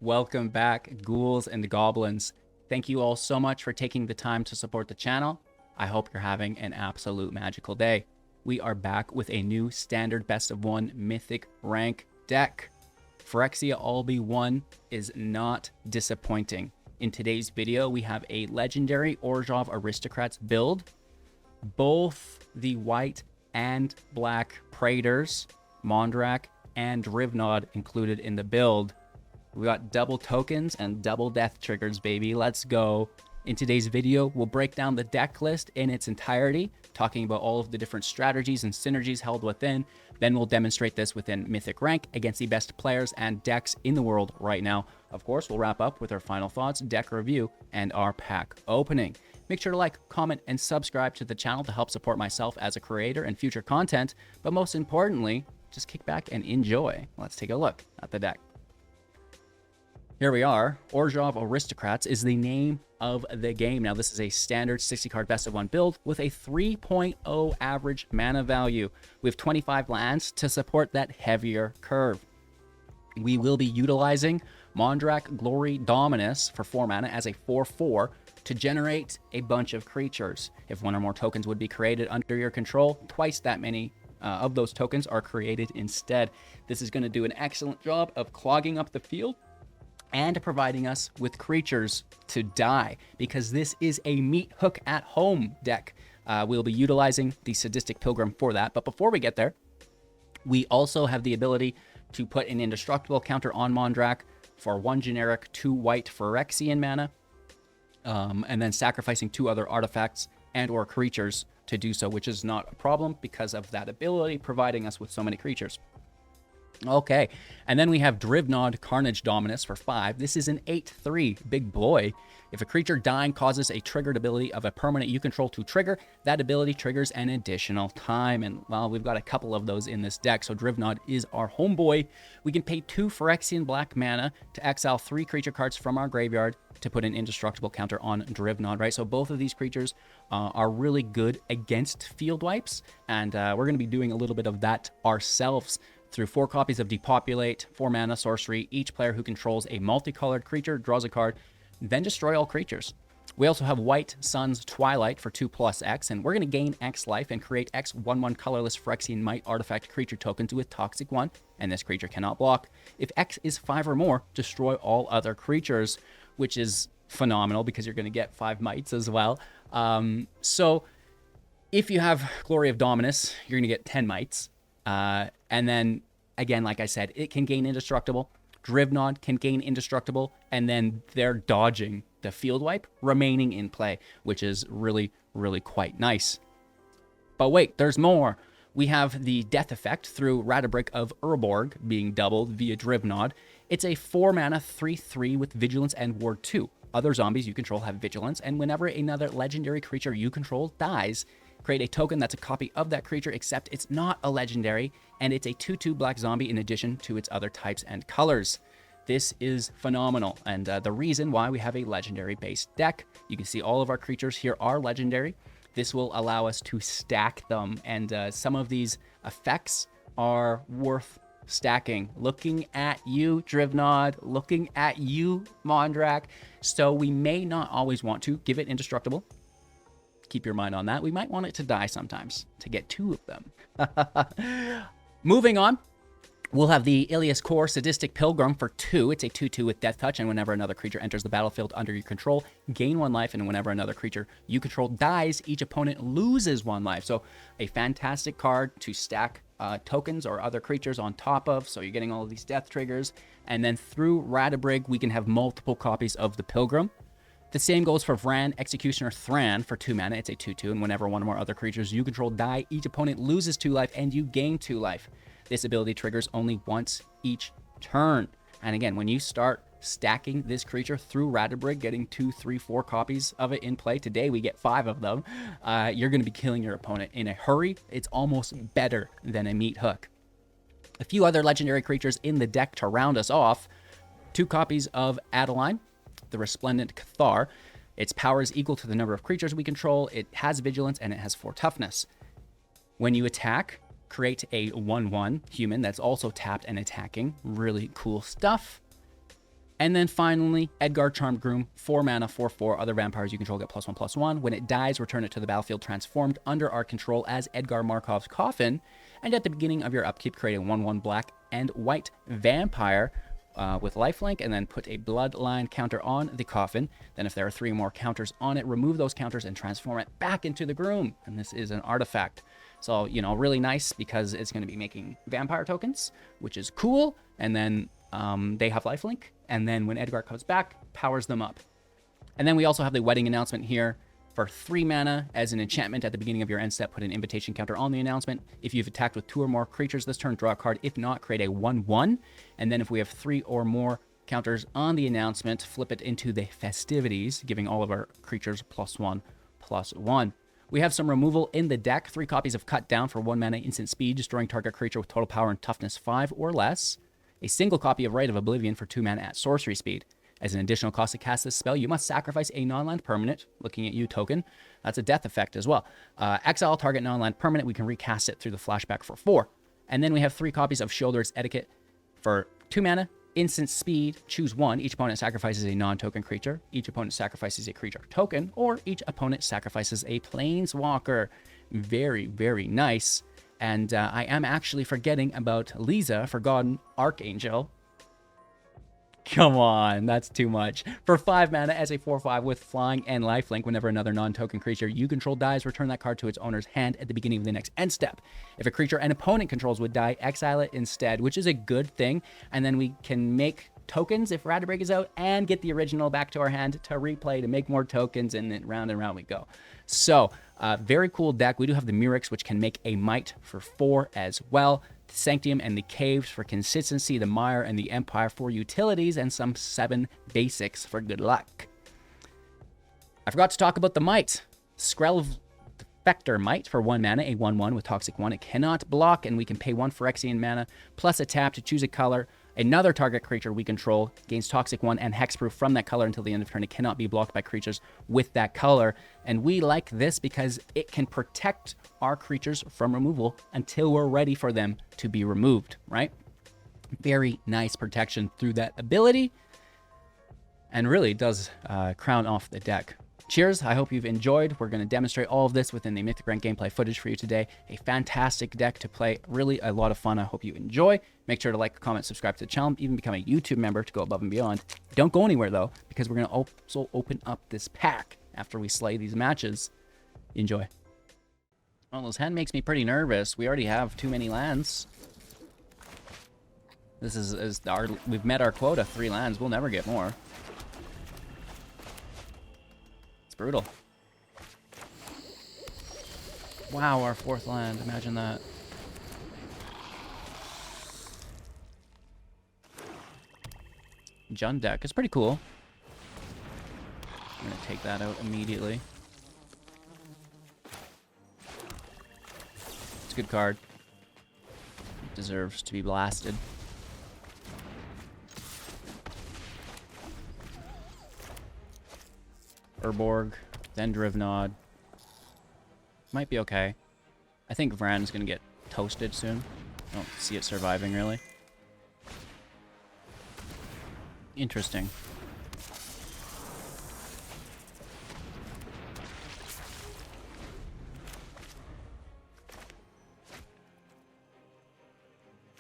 Welcome back, ghouls and goblins. Thank you all so much for taking the time to support the channel. I hope you're having an absolute magical day. We are back with a new standard best of one mythic rank deck. Phyrexia All-Be-One is not disappointing. In today's video, we have a legendary Orzhov Aristocrats build. Both the white and black Praetors, Mondrak, and Drivnod included in the build. We got double tokens and double death triggers, baby. Let's go. In today's video, we'll break down the deck list in its entirety, talking about all of the different strategies and synergies held within. Then we'll demonstrate this within Mythic rank against the best players and decks in the world right now. Of course, we'll wrap up with our final thoughts, deck review, and our pack opening. Make sure to like, comment, and subscribe to the channel to help support myself as a creator and future content. But most importantly, just kick back and enjoy. Let's take a look at the deck. Here we are. Orzhov Aristocrats is the name of the game. Now, this is a standard 60-card best of one build with a 3.0 average mana value. We have 25 lands to support that heavier curve. We will be utilizing Mondrak Glory Dominus for 4 mana as a 4/4 to generate a bunch of creatures. If one or more tokens would be created under your control, twice that many of those tokens are created instead. This is going to do an excellent job of clogging up the field and providing us with creatures to die, because this is a meat hook at home deck. We'll be utilizing the Sadistic Pilgrim for that. But before we get there, we also have the ability to put an indestructible counter on Mondrak for 1 generic, 2 white Phyrexian mana, and then sacrificing 2 other artifacts and or creatures to do so, which is not a problem because of that ability providing us with so many creatures. Okay, and then we have Drivnod Carnage Dominus for 5. This is an 8/3 big boy. If a creature dying causes a triggered ability of a permanent you control to trigger, that ability triggers an additional time. And, well, we've got a couple of those in this deck, so Drivnod is our homeboy. We can pay 2 Phyrexian black mana to exile 3 creature cards from our graveyard to put an indestructible counter on Drivnod, right? So both of these creatures are really good against field wipes, and we're going to be doing a little bit of that ourselves through 4 copies of Depopulate, 4 mana sorcery. Each player who controls a multicolored creature draws a card, then destroy all creatures. We also have White Sun's Twilight for 2+X, and we're going to gain X life and create X 1/1 colorless Phyrexian Might artifact creature tokens with Toxic 1, and this creature cannot block. If X is 5 or more, destroy all other creatures, which is phenomenal because you're going to get 5 Mights as well. So if you have Glory of Dominus, you're going to get 10 Mights. And then, again, like I said, it can gain indestructible. Drivnod can gain indestructible, and then they're dodging the field wipe, remaining in play, which is really, really quite nice. But wait, there's more. We have the death effect through Radabrick of Urborg being doubled via Drivnod. It's a 4 mana 3/3 with Vigilance and Ward 2. Other zombies you control have Vigilance, and whenever another legendary creature you control dies, create a token that's a copy of that creature, except it's not a legendary, and it's a 2/2 black zombie in addition to its other types and colors. This is phenomenal, and the reason why we have a legendary-based deck. You can see all of our creatures here are legendary. This will allow us to stack them, and some of these effects are worth stacking. Looking at you, Drivnod. Looking at you, Mondrak. So we may not always want to give it indestructible. Keep your mind on that. We might want it to die sometimes to get 2 of them. Moving on, we'll have the il-Kor Sadistic Pilgrim for 2. It's a 2/2 with Death Touch, and whenever another creature enters the battlefield under your control, gain 1 life, and whenever another creature you control dies, each opponent loses 1 life. So a fantastic card to stack tokens or other creatures on top of, so you're getting all of these death triggers. And then through Radabrick, we can have multiple copies of the Pilgrim. The same goes for Vran, Executioner Thran for 2 mana. It's a 2/2, and whenever one or more other creatures you control die, each opponent loses 2 life, and you gain 2 life. This ability triggers only once each turn. And again, when you start stacking this creature through Radabrick, getting 2, 3, 4 copies of it in play, today we get 5 of them, you're going to be killing your opponent in a hurry. It's almost better than a meat hook. A few other legendary creatures in the deck to round us off. 2 copies of Adeline, the Resplendent Cathar. Its power is equal to the number of creatures we control. It has Vigilance, and it has 4 toughness. When you attack, create a 1/1 human that's also tapped and attacking. Really cool stuff. And then finally, Edgar Charmed Groom, 4 mana, 4/4. Other vampires you control get +1/+1. When it dies, return it to the battlefield transformed under our control as Edgar Markov's Coffin. And at the beginning of your upkeep, create a 1/1 black and white vampire with lifelink, and then put a bloodline counter on the Coffin. Then if there are 3 more counters on it, remove those counters and transform it back into the Groom. And this is an artifact. So, you know, really nice because it's going to be making vampire tokens, which is cool. And then they have lifelink. And then when Edgar comes back, powers them up. And then we also have the wedding announcement here for 3 mana as an enchantment. At the beginning of your end step, put an invitation counter on the announcement. If you've attacked with 2 or more creatures this turn, draw a card. If not, create a 1/1. And then if we have 3 or more counters on the announcement, flip it into the festivities, giving all of our creatures +1/+1. We have some removal in the deck. 3 copies of Cut Down for 1 mana instant speed, destroying target creature with total power and toughness 5 or less. A single copy of Rite of Oblivion for 2 mana at sorcery speed. As an additional cost to cast this spell, you must sacrifice a non-land permanent, looking at you token. That's a death effect as well. Exile target non-land permanent, we can recast it through the flashback for 4. And then we have 3 copies of Shoulder's Etiquette for 2 mana, instant speed, choose 1. Each opponent sacrifices a non-token creature. Each opponent sacrifices a creature token, or each opponent sacrifices a planeswalker. Very, very nice. And I am actually forgetting about Lisa, Forgotten Archangel. Come on, that's too much. For 5 mana as a 4/5 with flying and lifelink, whenever another non-token creature you control dies, return that card to its owner's hand at the beginning of the next end step. If a creature an opponent controls would die, exile it instead, which is a good thing. And then we can make tokens if Radabrake is out and get the original back to our hand to replay to make more tokens, and then round and round we go. So, very cool deck. We do have the Murex, which can make a Might for 4 as well. The Sanctium and the Caves for consistency, the Mire and the Empire for utilities, and some 7 basics for good luck. I forgot to talk about the Might. Skrelv Spectre Might for 1 mana, a 1/1 with Toxic 1. It cannot block, and we can pay 1 Phyrexian mana, plus a tap to choose a color. Another target creature we control gains Toxic 1 and Hexproof from that color until the end of turn. It cannot be blocked by creatures with that color. And we like this because it can protect our creatures from removal until we're ready for them to be removed, right? Very nice protection through that ability. And really does crown off the deck. Cheers, I hope you've enjoyed. We're going to demonstrate all of this within the Mythic Rank gameplay footage for you today. A fantastic deck to play, really a lot of fun. I hope you enjoy. Make sure to like, comment, subscribe to the channel, even become a YouTube member to go above and beyond. Don't go anywhere though, because we're going to also open up this pack after we slay these matches. Enjoy. Well, this hand makes me pretty nervous. We already have too many lands. This is we've met our quota, 3 lands. We'll never get more. Brutal. Wow, our 4th land. Imagine that. Jund deck is pretty cool. I'm gonna take that out immediately. It's a good card. It deserves to be blasted. Urborg, then Drivnod. Might be okay. I think Vran's gonna get toasted soon. I don't see it surviving, really. Interesting.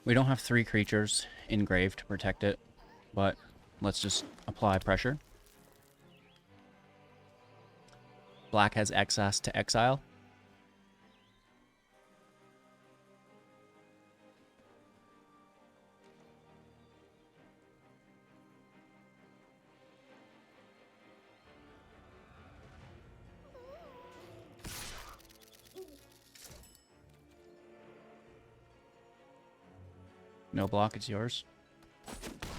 We don't have 3 creatures in grave to protect it, but let's just apply pressure. Black has access to exile. No block, it's yours.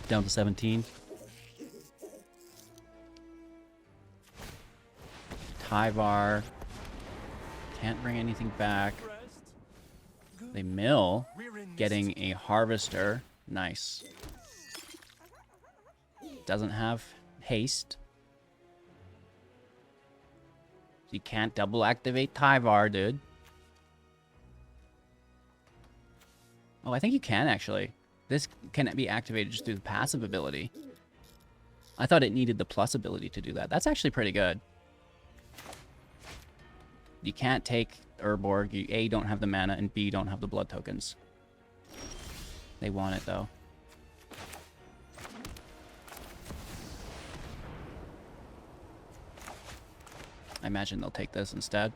Down to 17. Tyvar. Can't bring anything back. They mill. Getting a harvester. Nice. Doesn't have haste. You can't double activate Tyvar, dude. Oh, I think you can actually. This can be activated just through the passive ability. I thought it needed the plus ability to do that. That's actually pretty good. You can't take Urborg. You A, don't have the mana, and B, don't have the blood tokens. They want it, though. I imagine they'll take this instead.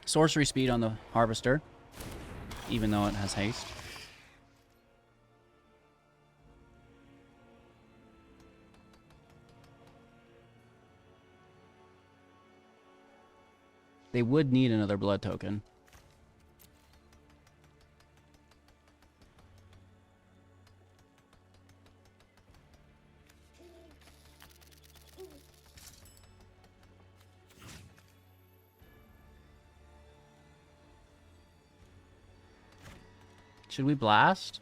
Sorcery speed on the Harvester, even though it has haste. They would need another blood token. Should we blast?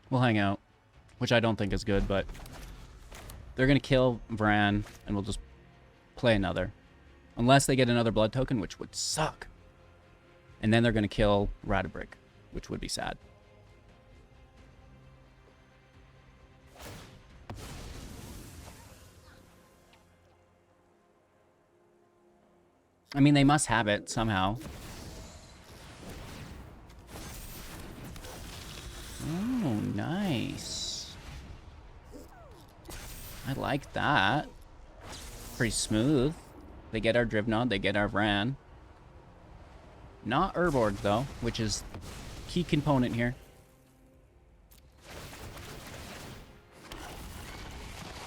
We'll hang out, which I don't think is good, but they're going to kill Vran, and we'll just play another. Unless they get another blood token, which would suck. And then they're going to kill Radabrick, which would be sad. I mean, they must have it somehow. Oh, nice. I like that. Pretty smooth. They get our Drivnod, they get our Vran. Not Urborg, though, which is key component here.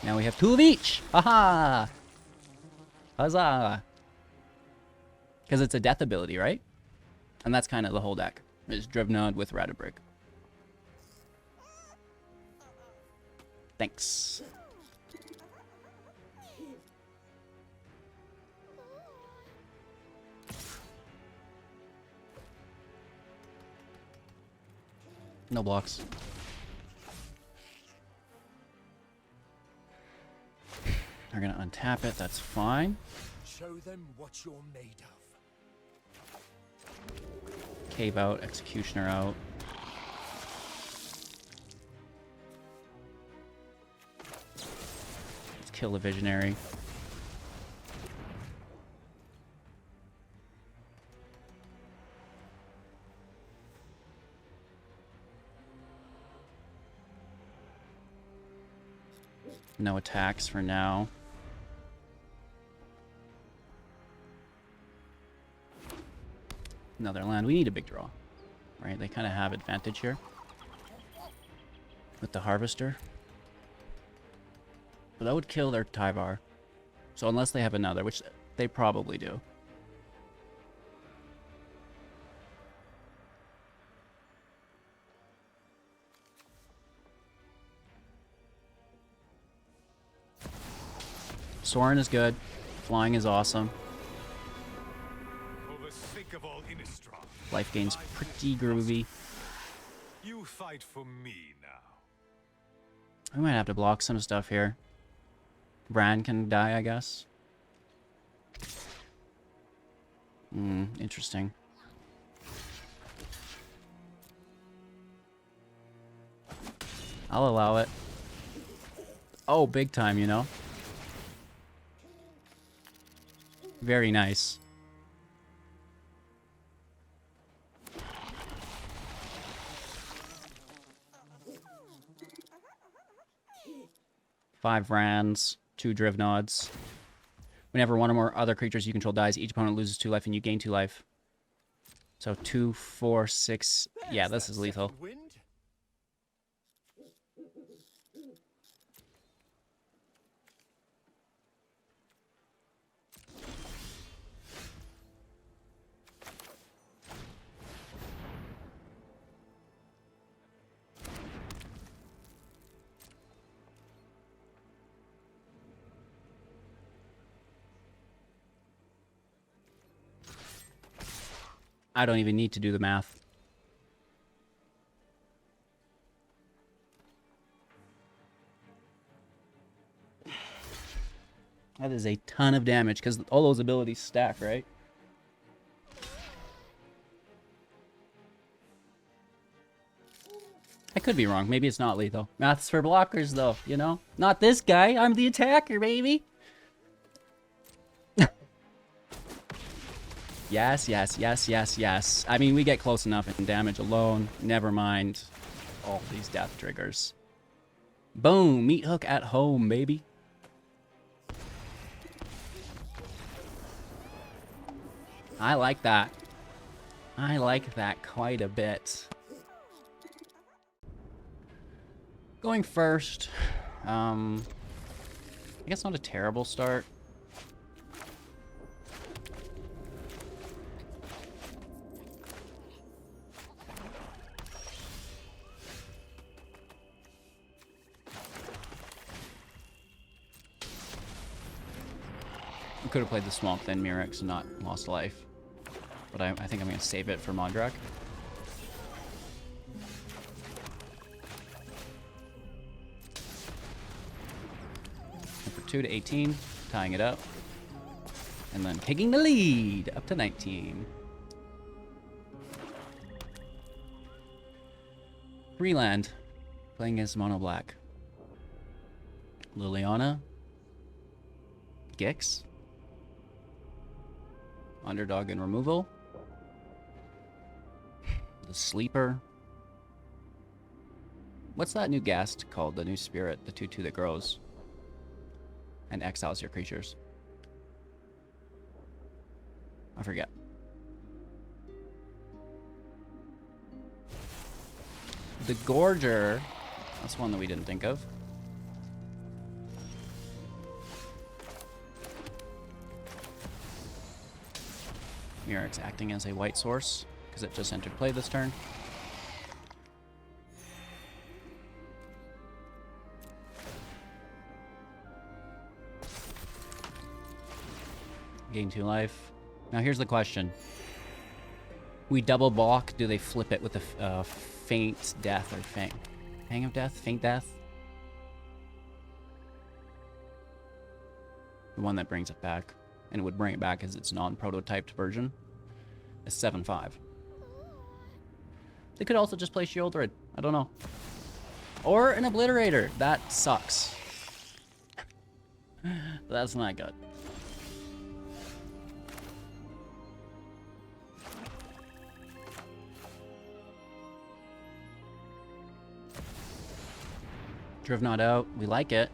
Now we have 2 of each! Haha! Huzzah! Because it's a death ability, right? And that's kind of the whole deck. Is Drivnod with Radabrick. Thanks. No blocks. They're gonna untap it, that's fine. Show them what you're made of. Cave out, Executioner out. Let's kill the Visionary. No attacks for now. Another land. We need a big draw, right? They kind of have advantage here with the Harvester. But that would kill their Tyvar. So unless they have another, which they probably do. Sorin is good. Flying is awesome. Life gain's pretty groovy. You fight for me now. We might have to block some stuff here. Bran can die, I guess. Interesting. I'll allow it. Oh, big time, you know? Very nice. Five Vrans, 2 Drivnods. Whenever one or more other creatures you control dies, each opponent loses 2 life and you gain 2 life. So 2, 4, 6. Yeah, this is lethal. I don't even need to do the math. That is a ton of damage because all those abilities stack, right? I could be wrong. Maybe it's not lethal. Math's for blockers, though, you know? Not this guy. I'm the attacker, baby. Yes, yes, yes, yes, yes. I mean, we get close enough in damage alone. Never mind all these death triggers. Boom. Meat hook at home, baby. I like that. I like that quite a bit. Going first. I guess not a terrible start. I could have played the Swamp then Mirrex and not lost life. But I think I'm going to save it for Mondrak. Number 2 to 18, tying it up. And then taking the lead up to 19. 3 land, playing against Mono Black. Liliana. Gix. Underdog and removal. The Sleeper. What's that new ghast called? The new spirit, the 2/2 that grows and exiles your creatures. I forget. The Gorger. That's one that we didn't think of. Mirrex acting as a white source because it just entered play this turn. Gain 2 life. Now here's the question. We double block, do they flip it with a faint death or fang of death? Faint death? The one that brings it back. And it would bring it back as its non-prototyped version. A 7/5. They could also just play Shieldred. I don't know. Or an Obliterator. That sucks. That's not good. Drivnod out. We like it.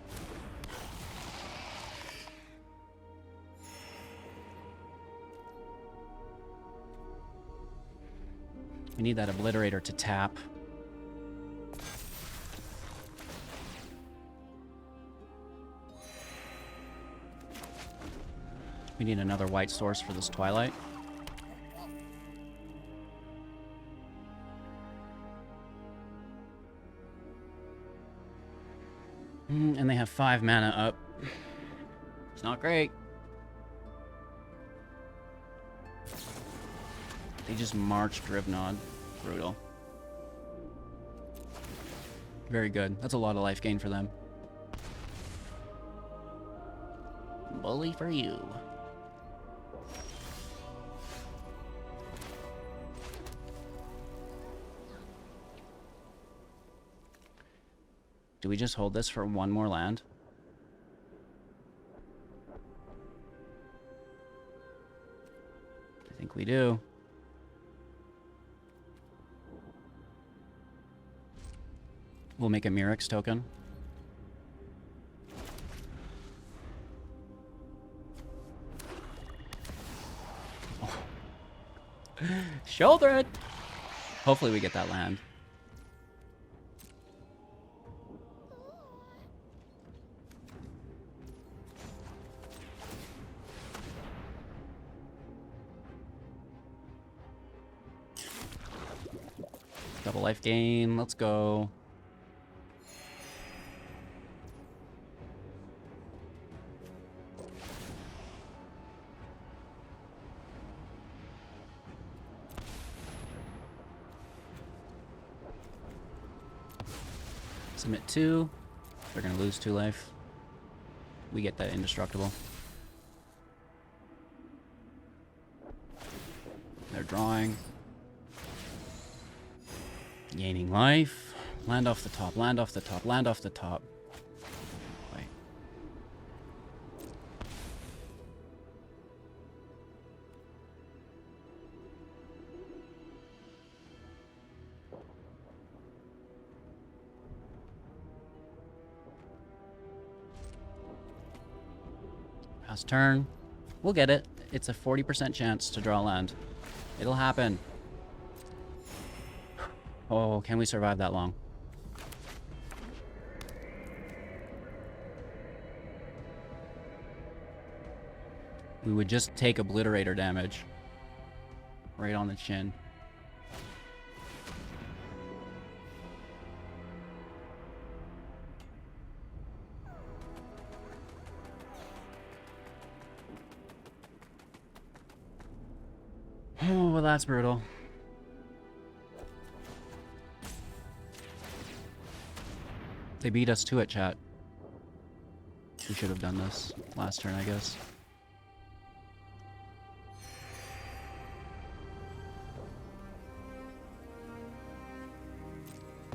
We need that Obliterator to tap. We need another white source for this Twilight. And they have 5 mana up. It's not great. They just marched Drivnod. Brutal. Very good. That's a lot of life gain for them. Bully for you. Do we just hold this for 1 more land? I think we do. We'll make a Mirrex token. Oh. Shoulder it! Hopefully we get that land. Double life gain, let's go. Submit 2. They're gonna lose 2 life. we get that indestructible. They're drawing. Gaining life. Land off the top, land off the top, land off the top. Wait. Pass turn. We'll get it. It's a 40% chance to draw land. It'll happen. Oh, can we survive that long? We would just take obliterator damage. Right on the chin. Oh, well, that's brutal. They beat us to it, chat. We should have done this last turn, I guess.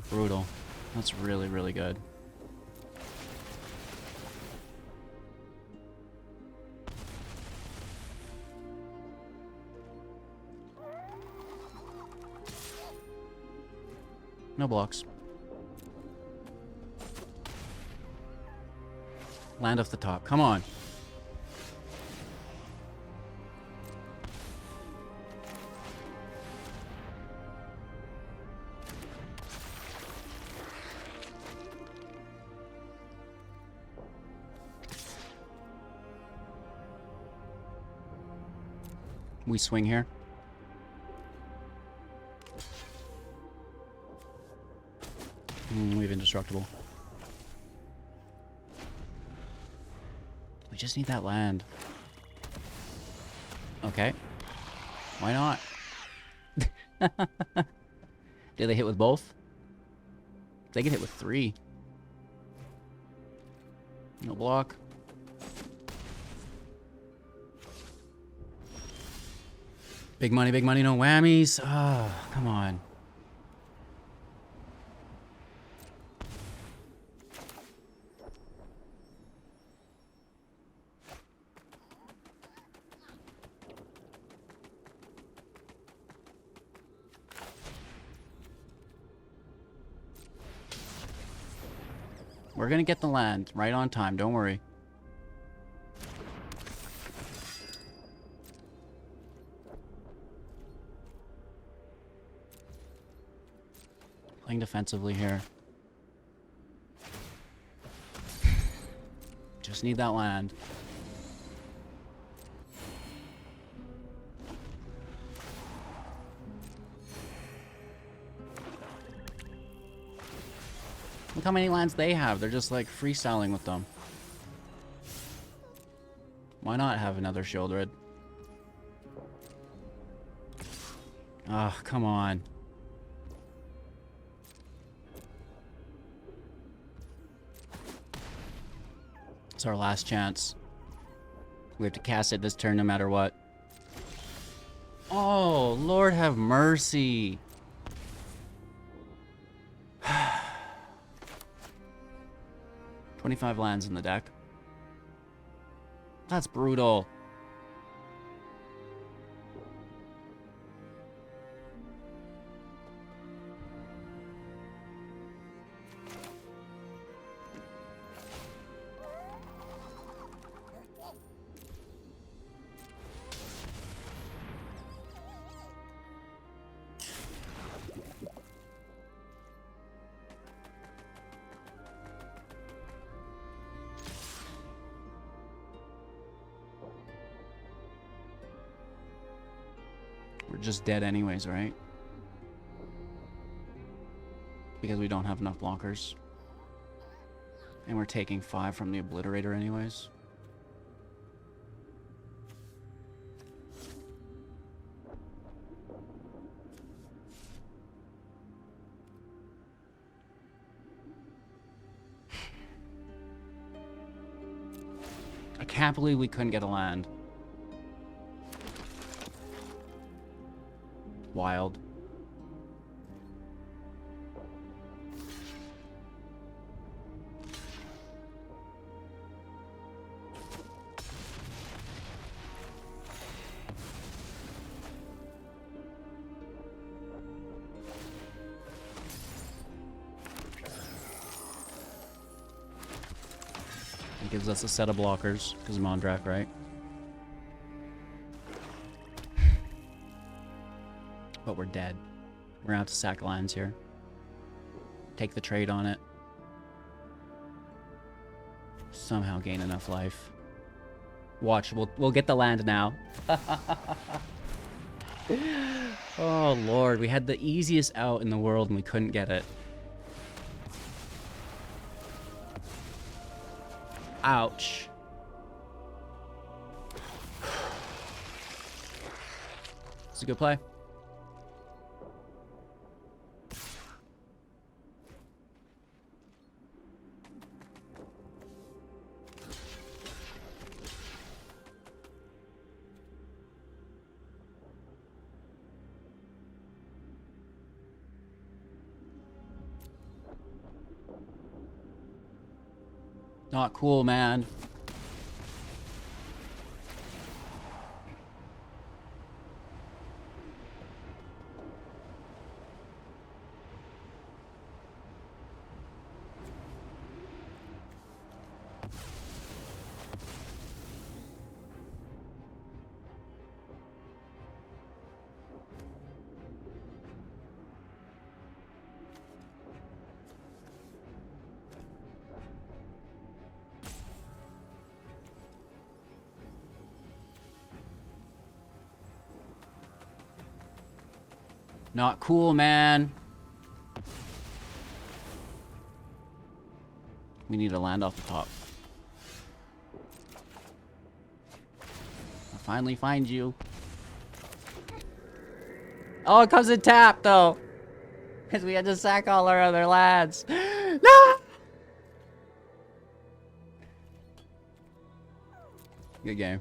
Brutal. That's really, really good. No blocks. Land off the top. Come on. We swing here. We have indestructible. We just need that land. Okay. Why not? Do they hit with both? They can hit with 3. No block. Big money, no whammies. Ah, oh, come on. We're gonna get the land right on time, don't worry. Playing defensively here. Just need that land. Look how many lands they have. They're just like freestyling with them. Why not have another Shieldred? Oh, come on. It's our last chance. We have to cast it this turn no matter what. Oh, Lord have mercy. 25 lands in the deck. That's brutal. We're just dead anyways, right? Because we don't have enough blockers. And we're taking 5 from the Obliterator anyways. I can't believe we couldn't get a land. Wild. It gives us a set of blockers, because Mondrak, right? But we're dead. We're gonna have to sack lands here. Take the trade on it. Somehow gain enough life. Watch, we'll get the land now. Oh lord, we had the easiest out in the world and we couldn't get it. Ouch. It's a good play. Not cool, man. Not cool, man. We need to land off the top. I'll finally find you. Oh, it comes in tap, though. Because we had to sack all our other lads. No! Good game.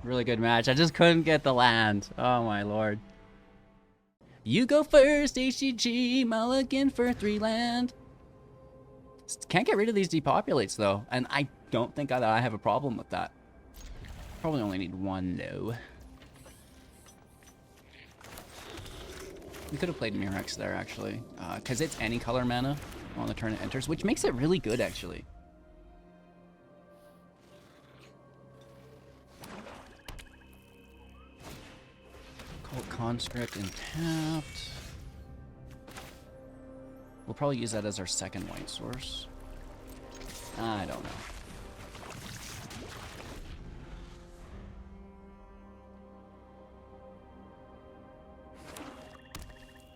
Really good match. I just couldn't get the land. Oh my lord. You go first, HGG. Mulligan for 3 land. Can't get rid of these depopulates though. And I don't think I have a problem with that. Probably only need 1 though. We could have played Murex there actually. Because it's any color mana on the turn it enters, which makes it really good actually. Conscript and tapped. We'll probably use that as our second white source. I don't know.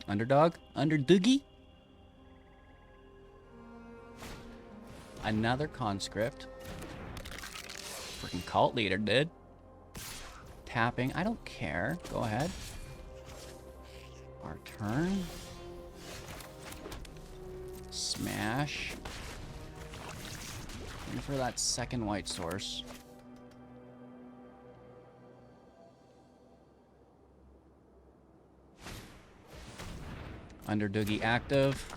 Underdog? Underdoogie? Another conscript. Freaking cult leader, dude. Tapping. I don't care. Go ahead. Our turn. Smash. Looking for that second white source. Underdoogie active.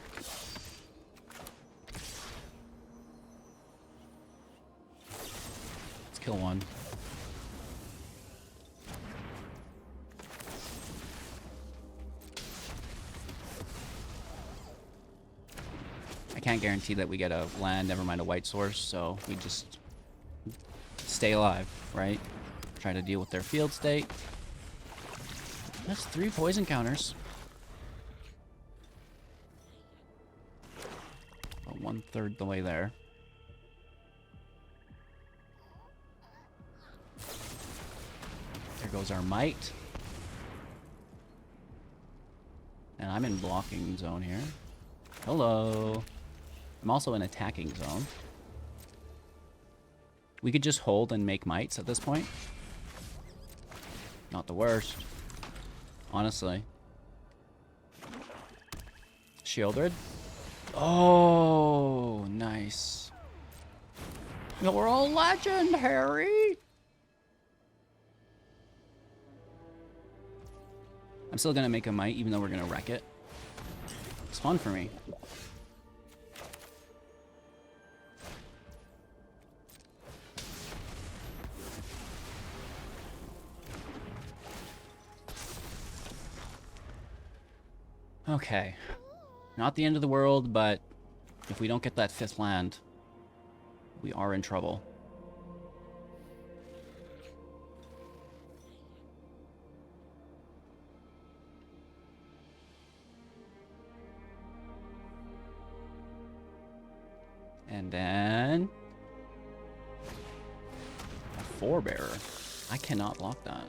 Let's kill one. I can't guarantee that we get a land, never mind a white source, so we just stay alive, right? Try to deal with their field state. That's 3 poison counters. About 1/3 the way there. There goes our might. And I'm in blocking zone here. Hello. I'm also in attacking zone. We could just hold and make mites at this point. Not the worst. Honestly. Shielded. Oh, nice. You're a legend, Harry. I'm still gonna make a might, even though we're gonna wreck it. It's fun for me. Okay. Not the end of the world, but if we don't get that 5th land, we are in trouble. And then a forebearer. I cannot block that.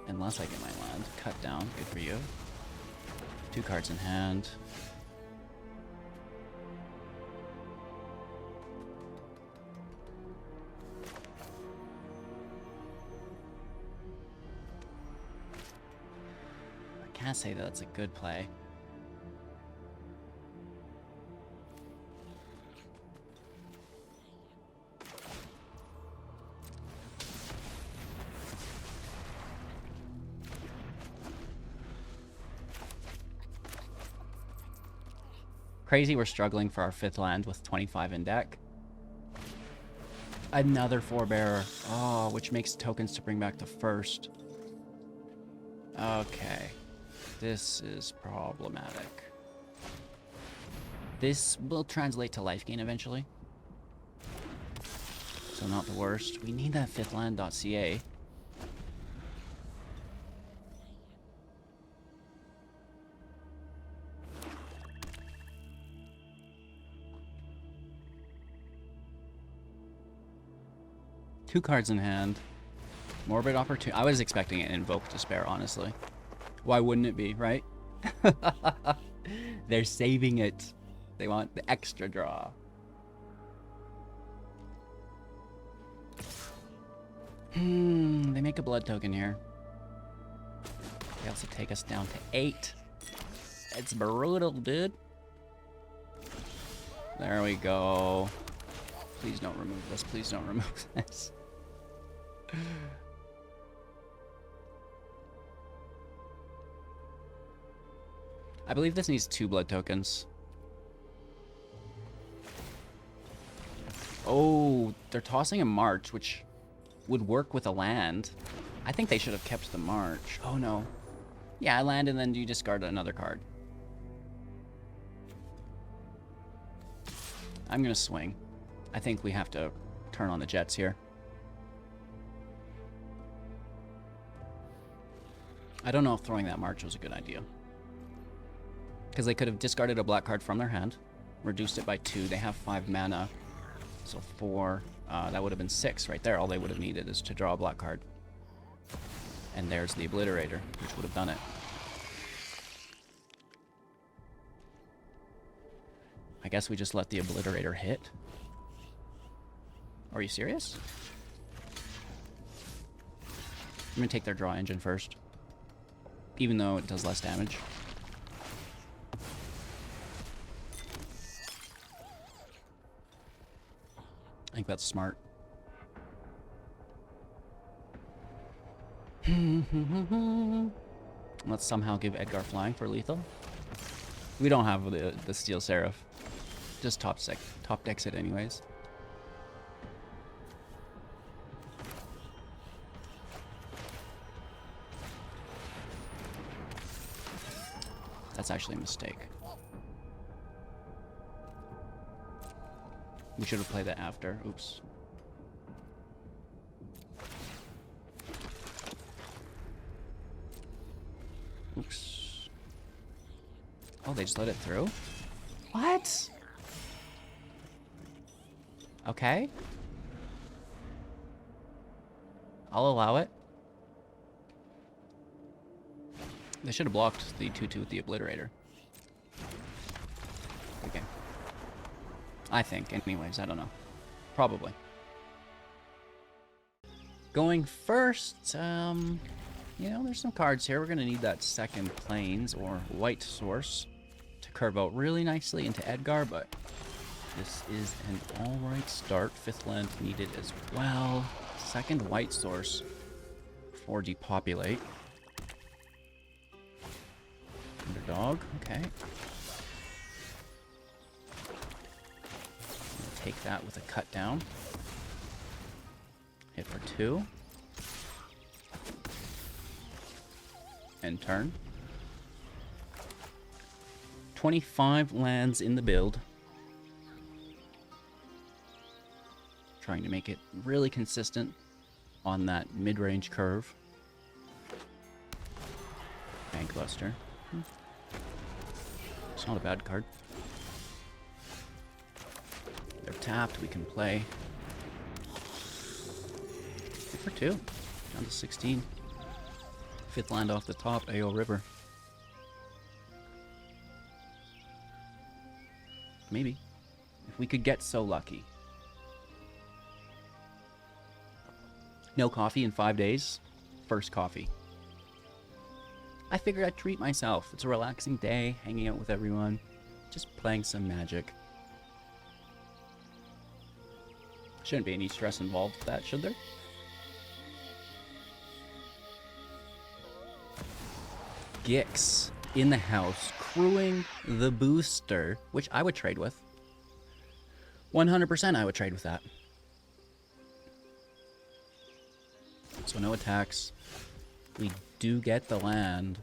Unless I get my land cut down. Good for you. 2 cards in hand. I can't say that that's a good play. Crazy, we're struggling for our 5th land with 25 in deck. Another forebearer. Oh, which makes tokens to bring back to 1st. Okay. This is problematic. This will translate to life gain eventually. So not the worst. We need that 5th land.ca. Two cards in hand. Morbid Opportunity. I was expecting an Invoke Despair, honestly. Why wouldn't it be, right? They're saving it. They want the extra draw. They make a blood token here. They also take us down to 8. It's brutal, dude. There we go. Please don't remove this. Please don't remove this. I believe this needs 2 blood tokens. Oh, they're tossing a March, which would work with a land. I think they should have kept the March. Oh no. Yeah, I land and then you discard another card. I'm gonna swing. I think we have to turn on the jets here. I don't know if throwing that March was a good idea. Because they could have discarded a black card from their hand, reduced it by 2. They have 5 mana, so 4. That would have been 6 right there. All they would have needed is to draw a black card. And there's the Obliterator, which would have done it. I guess we just let the Obliterator hit. Are you serious? I'm gonna take their draw engine first. Even though it does less damage. I think that's smart. Let's somehow give Edgar flying for lethal. We don't have the Steel Seraph. Just top decks it anyways. That's actually a mistake. We should have played that after. Oops. Oops. Oh, they just let it through? What? Okay. I'll allow it. They should have blocked the 2-2 with the Obliterator. Good game. I think, anyways, I don't know. Probably. Going first, You know, there's some cards here. We're going to need that second Plains or White Source to curve out really nicely into Edgar, but this is an alright start. 5th land needed as well. Second White Source for Depopulate. Underdog, okay. We'll take that with a cut down. Hit for 2. End turn. 25 lands in the build. Trying to make it really consistent on that mid-range curve. Bankbuster. It's not a bad card. They're tapped, we can play. Hit for 2. Down to 16. 5th land off the top, AO River. Maybe. If we could get so lucky. No coffee in 5 days. First coffee. I figured I'd treat myself. It's a relaxing day, hanging out with everyone, just playing some Magic. Shouldn't be any stress involved with that, should there? Gix in the house, crewing the booster, which I would trade with. 100% I would trade with that. So no attacks. We do get the land.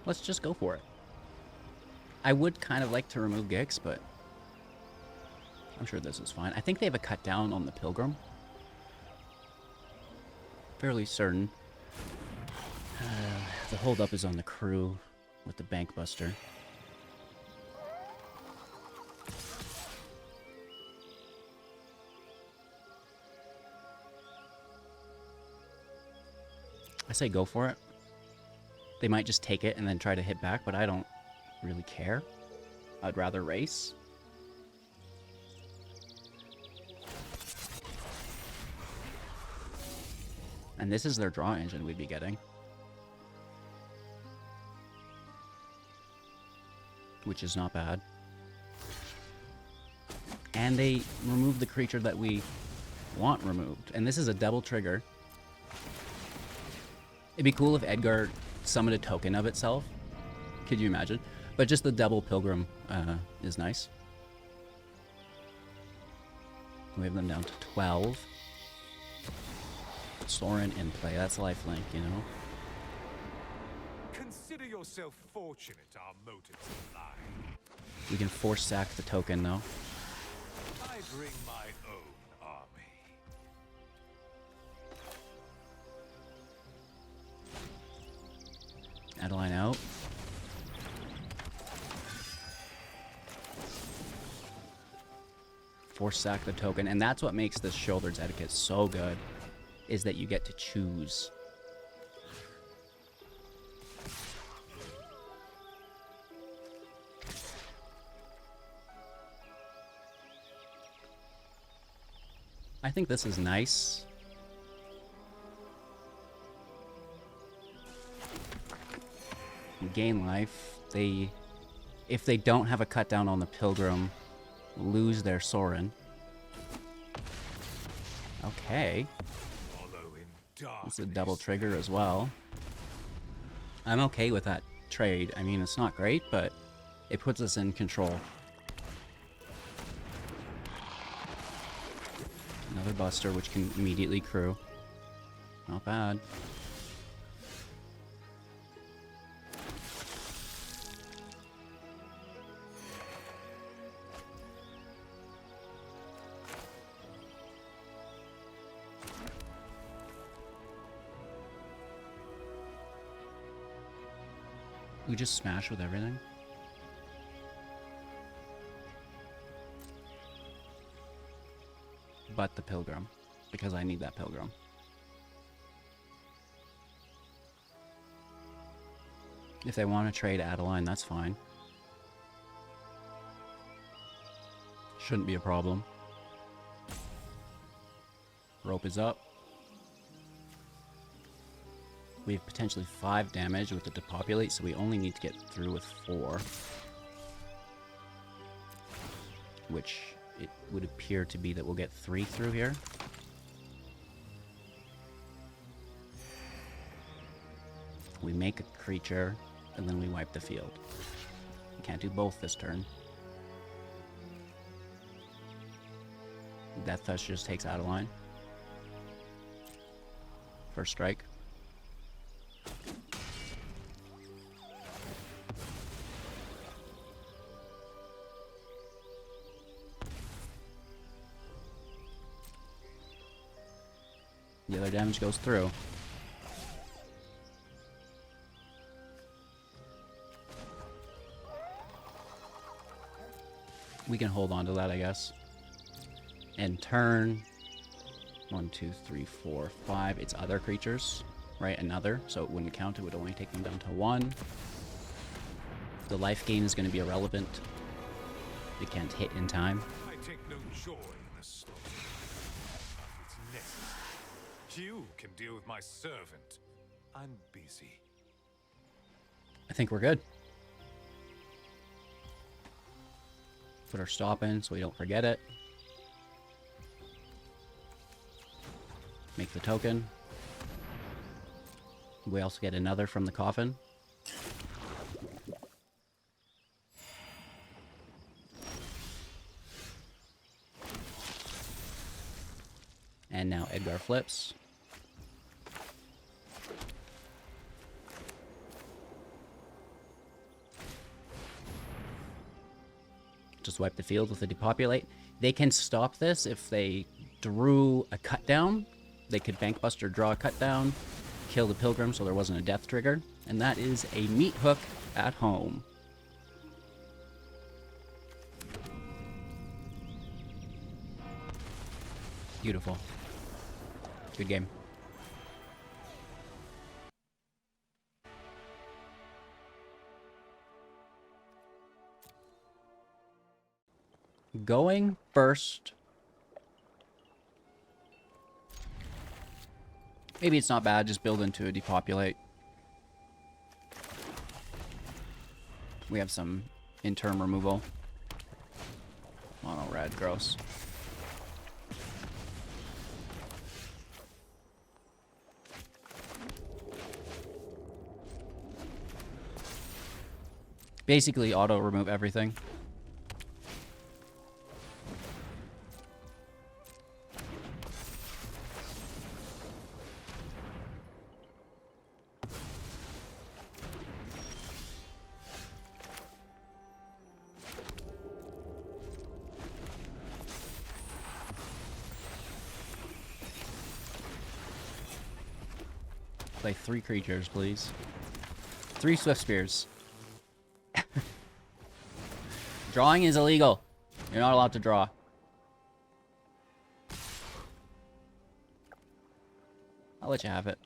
Let's just go for it. I would kind of like to remove Gix, but I'm sure this is fine. I think they have a cut down on the Pilgrim. Fairly certain. The holdup is on the crew with the Bankbuster. I say go for it. They might just take it and then try to hit back, but I don't really care. I'd rather race. And this is their draw engine we'd be getting. Which is not bad. And they remove the creature that we want removed. And this is a double trigger. It'd be cool if Edgar summoned a token of itself. Could you imagine? But just the double Pilgrim is nice. We have them down to 12. Sorin in play. That's lifelink, you know. Consider yourself fortunate our motives align. We can force sack the token, though. I bring my own army. Adeline out. Force sack the token, and that's what makes this Shoulder's Etiquette so good, is that you get to choose. I think this is nice. Gain life. If they don't have a cut down on the Pilgrim, lose their Sorin. Okay. It's a double trigger as well. I'm okay with that trade. I mean, it's not great, but it puts us in control. Another Buster, which can immediately crew. Not bad. We just smash with everything. but the Pilgrim, because I need that Pilgrim. If they want to trade Adeline, that's fine. Shouldn't be a problem. Rope is up. We have potentially 5 damage with the depopulate, so we only need to get through with 4. Which it would appear to be that we'll get 3 through here. We make a creature, and then we wipe the field. We can't do both this turn. Death Touch just takes Adeline. First strike. The other damage goes through. We can hold on to that, I guess. And turn 1, 2, 3, 4, 5. It's other creatures, right? Another, so it wouldn't count. It would only take them down to 1. The life gain is going to be irrelevant. It can't hit in time. I take no joy in the slaughter. It's necessary. You can deal with my servant. I'm busy. I think we're good. Put our stop in so we don't forget it. Make the token. We also get another from the coffin. And now Edgar flips. Just wipe the field with a depopulate. They can stop this if they drew a cut down. They could Bankbuster, draw a cut down, kill the Pilgrim so there wasn't a death trigger. And that is a meat hook at home. Beautiful. Good game. Going first. Maybe it's not bad, just build into a depopulate. We have some interim removal. Mono red, gross. Basically auto remove everything. Play 3 creatures, please. 3 Swift Spears. Drawing is illegal. You're not allowed to draw. I'll let you have it.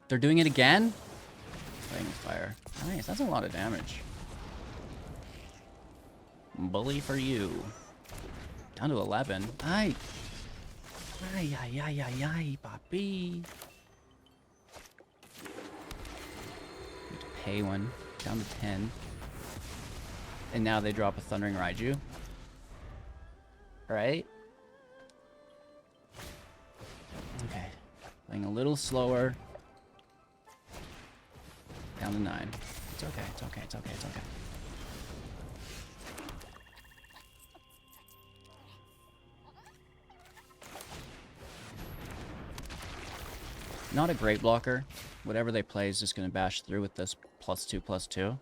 They're doing it again? Playing with fire. Nice, that's a lot of damage. Bully for you. Down to 11. Ay. Ay, ay, ay, ay, ay, papi. Need to pay one. Down to 10. And now they drop a Thundering Raiju. Right? Okay. Playing a little slower. Down to 9. It's okay, it's okay, it's okay, it's okay. Not a great blocker. Whatever they play is just going to bash through with this +2/+2.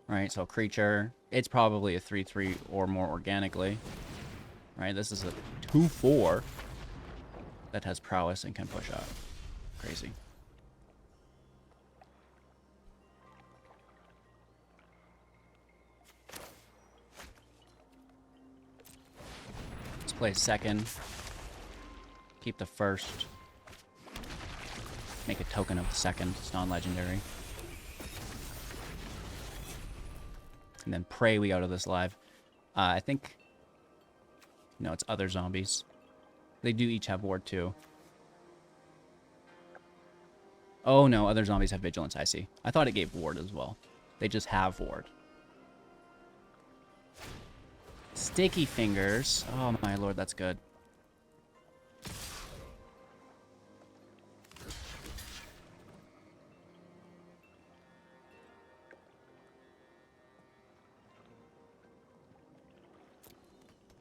Right, so creature. It's probably a 3/3 or more organically. Right, this is a 2/4 that has prowess and can push up. Crazy. Play second. Keep the first. Make a token of the second. It's non-legendary. And then pray we out of this live. I think... No, it's other zombies. They do each have ward too. Oh no, other zombies have vigilance, I see. I thought it gave ward as well. They just have ward. Sticky fingers. Oh my lord, that's good.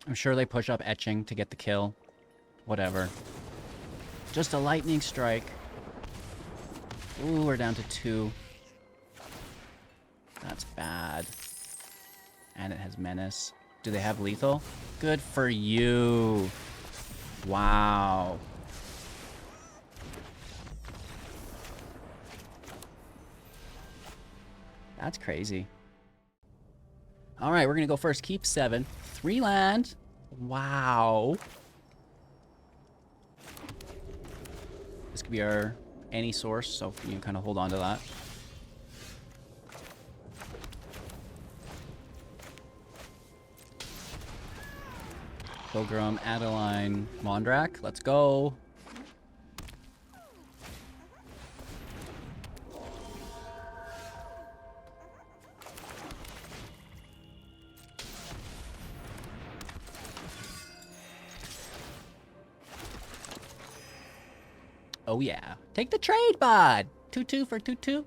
I'm sure they push up etching to get the kill. Whatever. Just a lightning strike. Ooh, we're down to 2. That's bad. And it has menace. Do they have lethal? Good for you. Wow. That's crazy. All right, we're going to go first. Keep 7. 3 land. Wow. This could be our any source, so you can kind of hold on to that. Pilgrim, Adeline, Mondrak. Let's go. Oh yeah. Take the trade, bud. 2-2 for 2-2.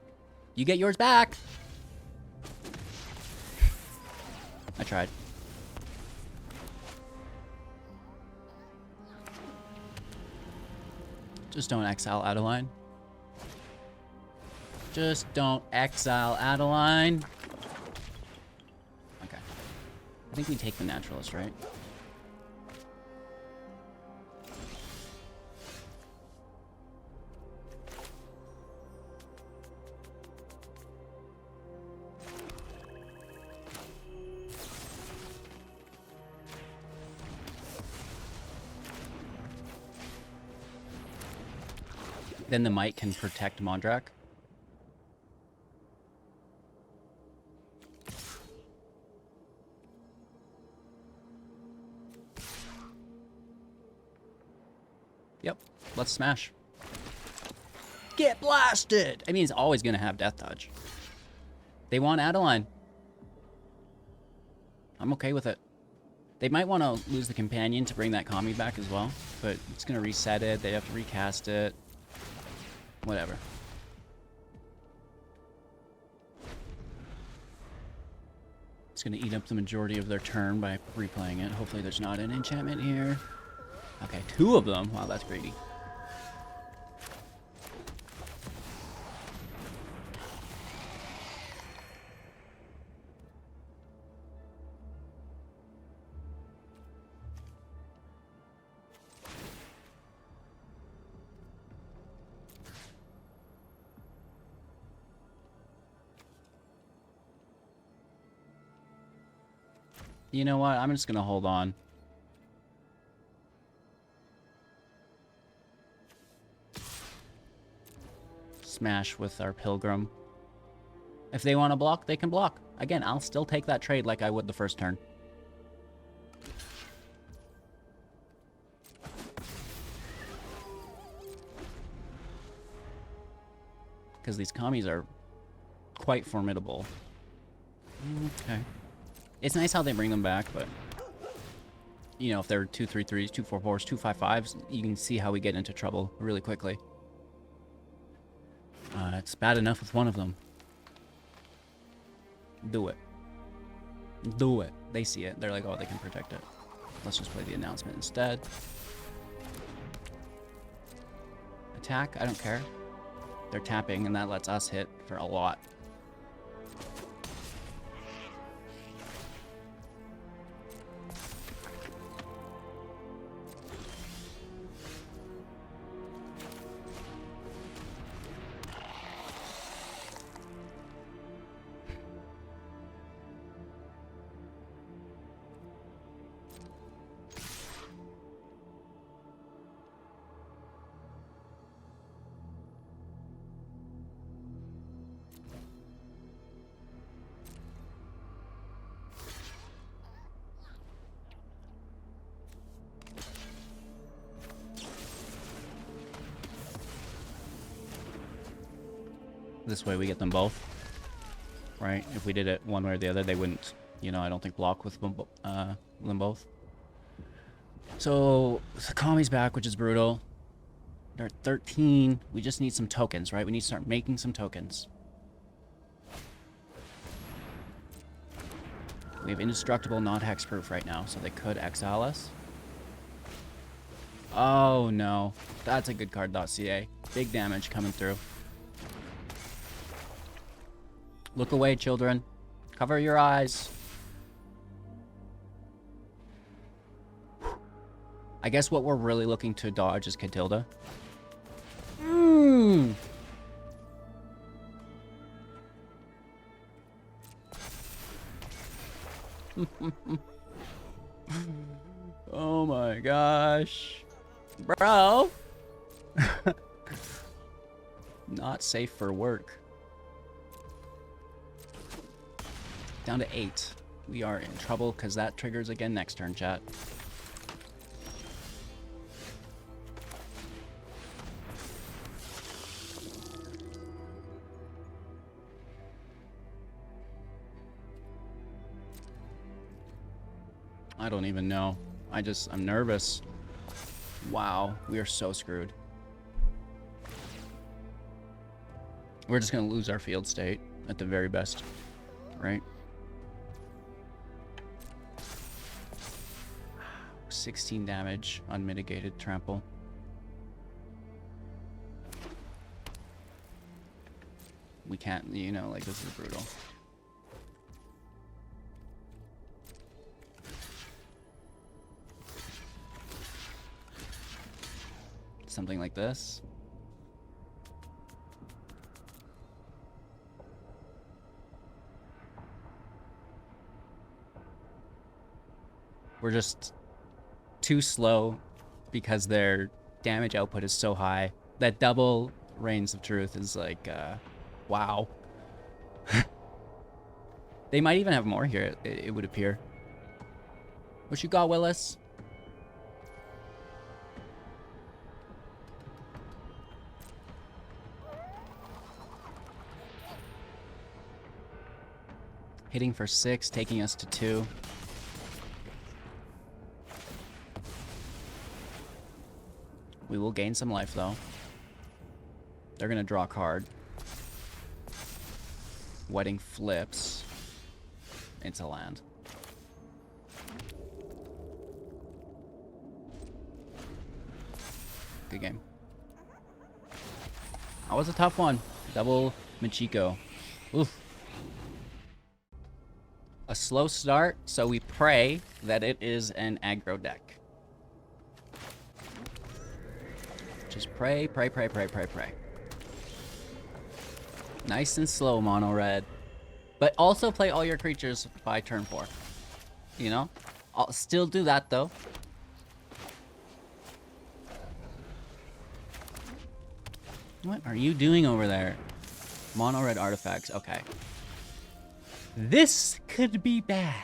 You get yours back. I tried. Just don't exile Adeline. Just don't exile Adeline. Okay. I think we take the naturalist, right? Then the might can protect Mondrak. Yep, let's smash. Get blasted! I mean, he's always going to have death touch. They want Adeline. I'm okay with it. They might want to lose the companion to bring that Kami back as well, but it's going to reset it. They have to recast it. Whatever. It's going to eat up the majority of their turn by replaying it. Hopefully there's not an enchantment here. Okay, 2 of them. Wow, that's greedy. You know what? I'm just going to hold on. Smash with our Pilgrim. If they want to block, they can block. Again, I'll still take that trade like I would the first turn. Because these commies are quite formidable. Okay. It's nice how they bring them back, but... You know, if they're 2-3-3s, 2-4-4s, 2-5-5s, you can see how we get into trouble really quickly. It's bad enough with one of them. Do it. Do it. They see it. They're like, oh, they can protect it. Let's just play the announcement instead. Attack? I don't care. They're tapping, and that lets us hit for a lot. This way we get them both. Right? If we did it one way or the other, they wouldn't, you know, I don't think block with them both. So, Sakami's back, which is brutal. They're at 13. We just need some tokens, right? We need to start making some tokens. We have indestructible, not hexproof right now, so they could exile us. Oh no, that's a good card.ca. Big damage coming through. Look away, children. Cover your eyes. I guess what we're really looking to dodge is Catilda. Oh my gosh. Bro. Not safe for work. Down to 8. We are in trouble because that triggers again next turn, chat. I don't even know. I'm nervous. Wow, we are so screwed. We're just gonna lose our field state at the very best, right? 16 damage, unmitigated trample. We can't, you know, like, this is brutal. Something like this. We're just too slow because their damage output is so high. That double Reigns of Truth is like, wow. They might even have more here, it would appear. What you got, Willis? Hitting for 6, taking us to 2. We will gain some life, though. They're going to draw a card. Wedding flips. It's a land. Good game. That was a tough one. Double Machiko. Oof. A slow start, so we pray that it is an aggro deck. Just pray, pray, pray, pray, pray, pray. Nice and slow, mono red. But also play all your creatures by turn 4. You know? I'll still do that, though. What are you doing over there? Mono red artifacts. Okay. This could be bad.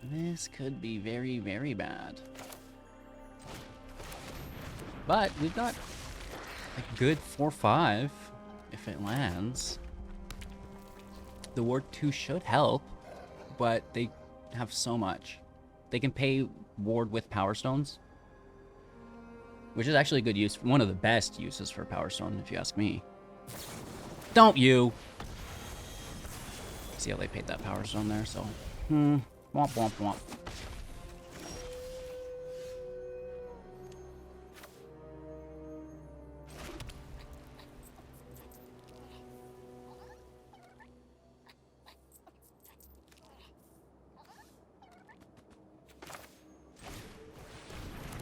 This could be very, very bad. But we've got a good 4/5 if it lands. The Ward 2 should help, but they have so much. They can pay Ward with Power Stones, which is actually a good use, one of the best uses for Power Stone, if you ask me. Don't you? See how they paid that Power Stone there, so... womp, womp, womp.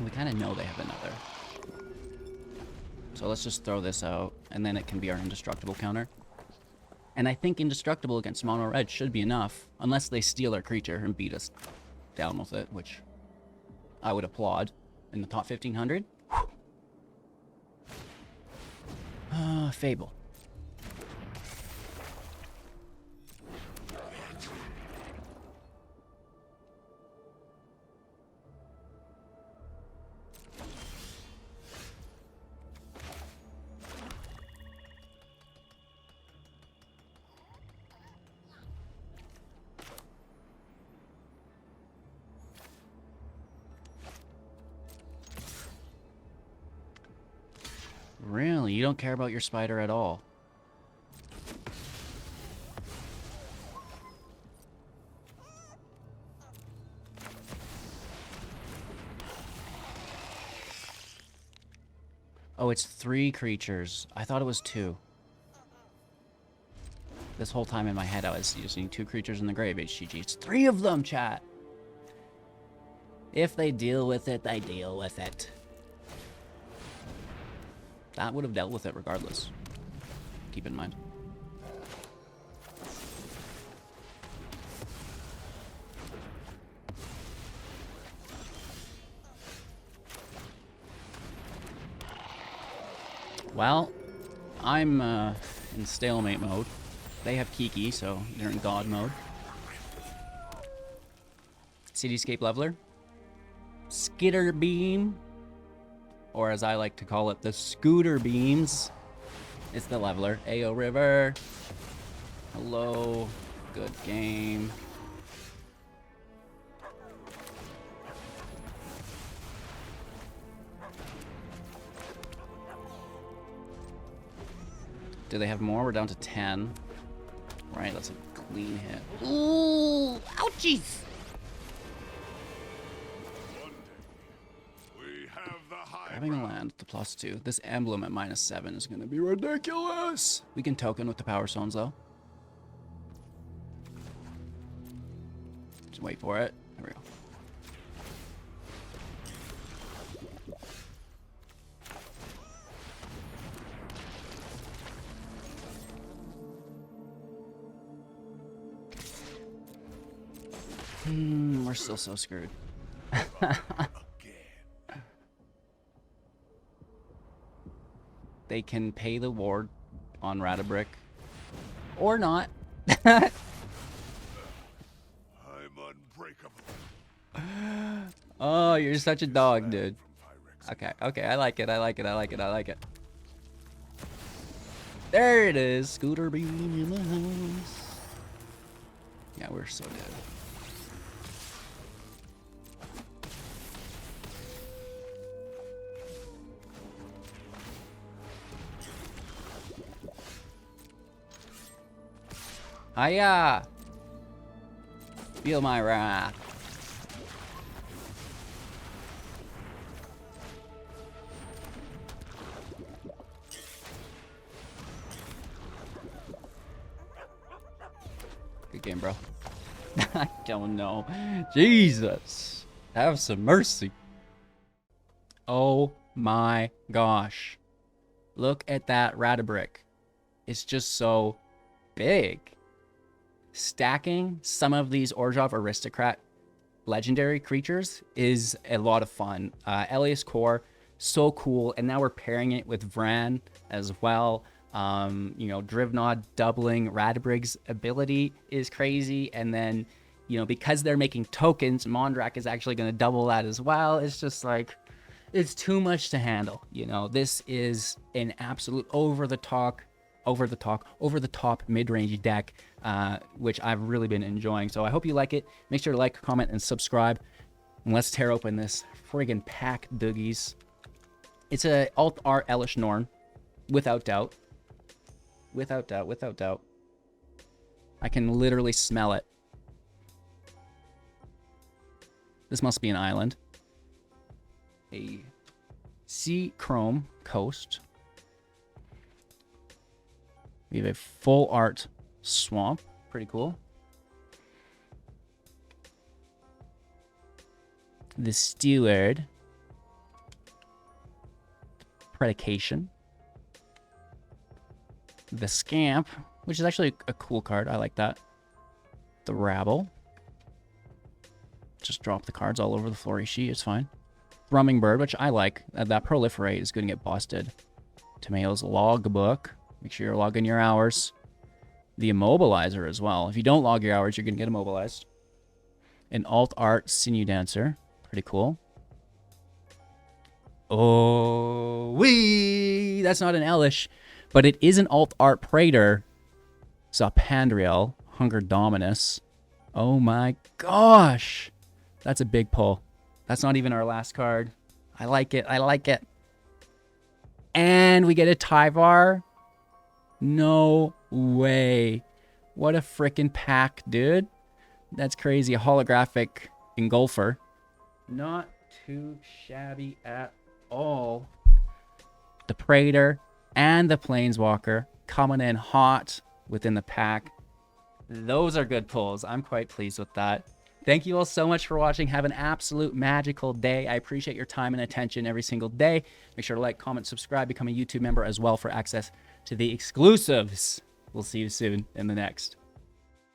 We kind of know they have another. So let's just throw this out, and then it can be our indestructible counter. And I think indestructible against mono red should be enough, unless they steal our creature and beat us down with it, which I would applaud in the top 1500. Fable. Adeline, you don't care about your spider at all. Oh, it's 3 creatures. I thought it was 2. This whole time in my head, I was using 2 creatures in the grave. HGG. It's 3 of them, chat. If they deal with it, they deal with it. That would have dealt with it regardless. Keep in mind. Well, I'm in stalemate mode. They have Kiki, so they're in God mode. Cityscape Leveler. Skitter Beam. Or as I like to call it, the Scooter Beams. It's the Leveler. Ayo River. Hello. Good game. Do they have more? We're down to 10. Right, that's a clean hit. Ooh! Ouchies! Grabbing a land to +2. This emblem at -7 is going to be ridiculous. We can token with the Power Stones, though. Just wait for it. There we go. We're still so screwed. They can pay the ward on Radabrick. Or not. I'm unbreakable. Oh, you're such a dog, dude. Okay, okay, I like it, I like it, I like it, I like it. There it is. Scooter Beam in the house. Yeah, we're so dead. Hiya! Feel my wrath. Good game, bro. I don't know. Jesus. Have some mercy. Oh my gosh. Look at that Radabrick. It's just so big. Stacking some of these Orzhov Aristocrat legendary creatures is a lot of fun. il-Kor, so cool. And now we're pairing it with Vran as well. You know, Drivnod doubling Radabrick's ability is crazy. And then, you know, because they're making tokens, Mondrak is actually going to double that as well. It's just like, it's too much to handle. You know, this is an absolute over the top mid-range deck, which I've really been enjoying. So I hope you like it. Make sure to like, comment, and subscribe. And let's tear open this friggin' pack, doogies. It's a alt-art Elish Norn, without doubt. Without doubt, without doubt. I can literally smell it. This must be an island. A sea chrome coast. We have a full art swamp. Pretty cool. The Steward. Predication. The Scamp, which is actually a cool card. I like that. The Rabble. Just drop the cards all over the floor sheet. It's fine. Thrumming Bird, which I like. That Proliferate is going to get busted. Tomao's Logbook. Make sure you're logging your hours. The Immobilizer as well. If you don't log your hours, you're going to get immobilized. An Alt Art Sinew Dancer. Pretty cool. Oh, wee! That's not an Elish, but it is an Alt Art Praetor. Zapandriel. Hunger Dominus. Oh my gosh! That's a big pull. That's not even our last card. I like it. I like it. And we get a Tyvar. No way. What a freaking pack, dude. That's crazy. A holographic engulfer. Not too shabby at all. The Praetor and the Planeswalker coming in hot within the pack. Those are good pulls. I'm quite pleased with that. Thank you all so much for watching. Have an absolute magical day. I appreciate your time and attention every single day. Make sure to like, comment, subscribe, become a YouTube member as well for access to the exclusives. We'll see you soon in the next.